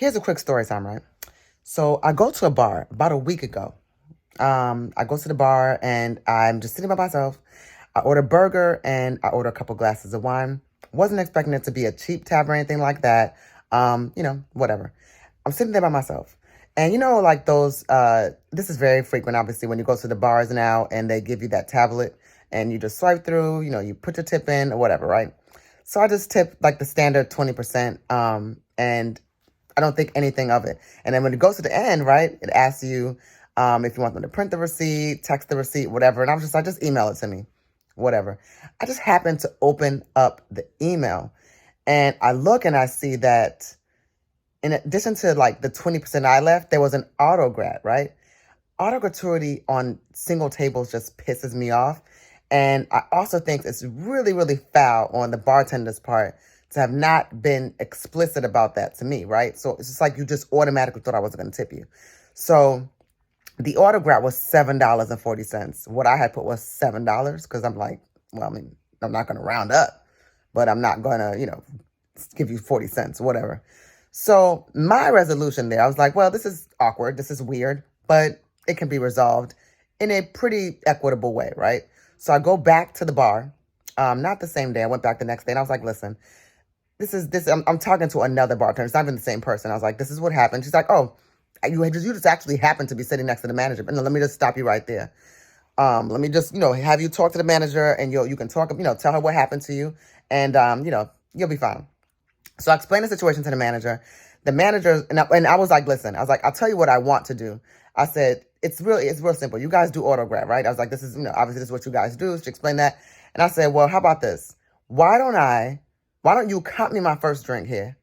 Here's a quick story time, right? So I go to a bar about a week ago. I go to the bar and I'm just sitting by myself. I order a burger and I order a couple glasses of wine. Wasn't expecting it to be a cheap tab or anything like that. Whatever. I'm sitting there by myself. And like those, this is very frequent, obviously, when you go to the bars now and they give you that tablet and you just swipe through, you put your tip in or whatever, right? So I just tip like the standard 20%. And I don't think anything of it. And then when it goes to the end, right, it asks you if you want them to print the receipt, text the receipt, whatever. And I was just email it to me, whatever. I just happened to open up the email and I look and I see that in addition to like the 20% I left, there was an auto-grat, right? Auto-gratuity on single tables just pisses me off. And I also think it's really, really foul on the bartender's part to have not been explicit about that to me, right? So it's just like you just automatically thought I wasn't going to tip you. So the autograph was $7.40. What I had put was $7 because I'm like, well, I mean, I'm not going to round up, but I'm not going to, give you 40 cents, whatever. So my resolution there, I was like, well, this is awkward. This is weird, but it can be resolved in a pretty equitable way, right? So I go back to the bar, not the same day. I went back the next day and I was like, listen, I'm talking to another bartender. It's not even the same person. I was like, this is what happened. She's like, oh, you just actually happened to be sitting next to the manager. But no, let me just stop you right there. Let me just, have you talk to the manager and you can talk, tell her what happened to you and, you'll be fine. So I explained the situation to the manager. The manager, and I was like, listen, I was like, I'll tell you what I want to do. I said, it's real simple. You guys do autograph, right? I was like, this is, obviously this is what you guys do. She explained that. And I said, well, how about this? Why don't you cut me my first drink here?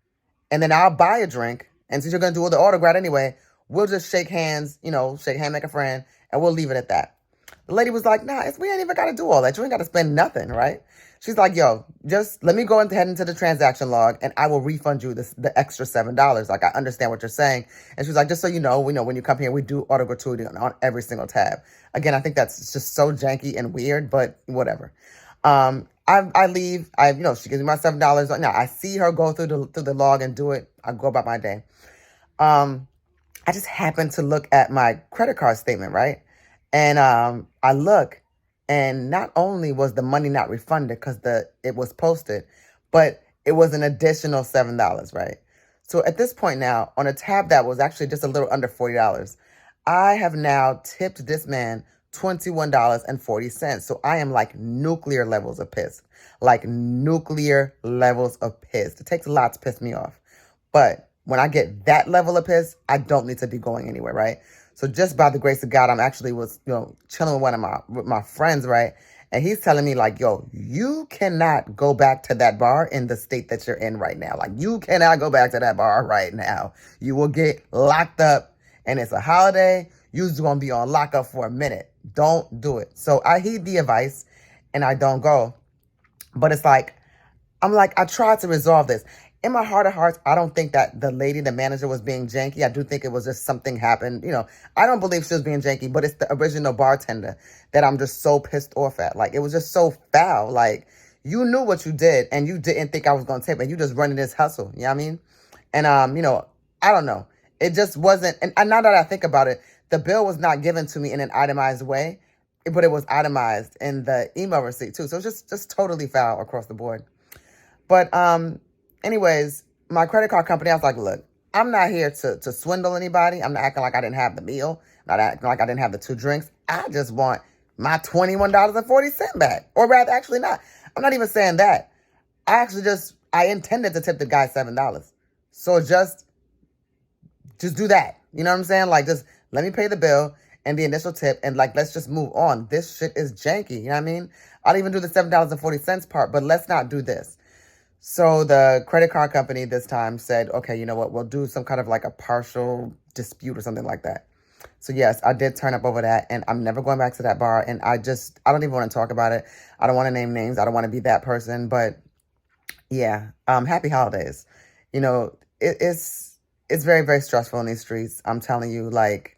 And then I'll buy a drink. And since you're going to do all the autograph anyway, we'll just shake hands, shake hand, make a friend, and we'll leave it at that. The lady was like, nah, we ain't even got to do all that. You ain't got to spend nothing, right? She's like, yo, just let me go and head into the transaction log and I will refund you the extra $7. Like, I understand what you're saying. And she was like, just so you know, we know when you come here, we do auto-gratuity on every single tab. Again, I think that's just so janky and weird, but whatever. I leave. She gives me my $7. Now I see her go through the log and do it. I go about my day. I just happened to look at my credit card statement, right? And I look, and not only was the money not refunded because it was posted, but it was an additional $7, right? So at this point now, on a tab that was actually just a little under $40, I have now tipped this man $21.40. So I am like nuclear levels of pissed. Like nuclear levels of pissed. It takes a lot to piss me off. But when I get that level of pissed, I don't need to be going anywhere, right? So just by the grace of God, I'm actually chilling with one of my friends, right? And he's telling me like, yo, you cannot go back to that bar in the state that you're in right now. Like, you cannot go back to that bar right now. You will get locked up and it's a holiday. You're just going to be on lockup for a minute. Don't do it. So I heed the advice and I don't go. But it's like, I tried to resolve this. In my heart of hearts, I don't think that the manager, was being janky. I do think it was just something happened. I don't believe she was being janky, but it's the original bartender that I'm just so pissed off at. Like, it was just so foul. Like, you knew what you did and you didn't think I was going to tip and you just running this hustle. You know what I mean? And, I don't know. It just wasn't. And now that I think about it, the bill was not given to me in an itemized way, but it was itemized in the email receipt too. So it's just totally foul across the board. But, anyways, my credit card company, I was like, look, I'm not here to swindle anybody. I'm not acting like I didn't have the meal. I'm not acting like I didn't have the 2 drinks. I just want my $21.40 back. Or rather, actually not. I'm not even saying that. I intended to tip the guy $7. So just do that. You know what I'm saying? Like, just let me pay the bill and the initial tip and like, let's just move on. This shit is janky. You know what I mean? I'll even do the $7.40 part, but let's not do this. So the credit card company this time said, okay, you know what? We'll do some kind of like a partial dispute or something like that. So yes, I did turn up over that and I'm never going back to that bar. And I don't even want to talk about it. I don't want to name names. I don't want to be that person, but yeah, happy holidays. It's very, very stressful in these streets. I'm telling you, like,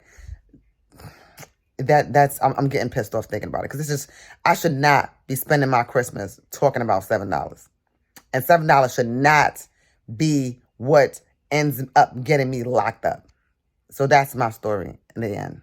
I'm getting pissed off thinking about it because I should not be spending my Christmas talking about $7. And $7 should not be what ends up getting me locked up. So that's my story in the end.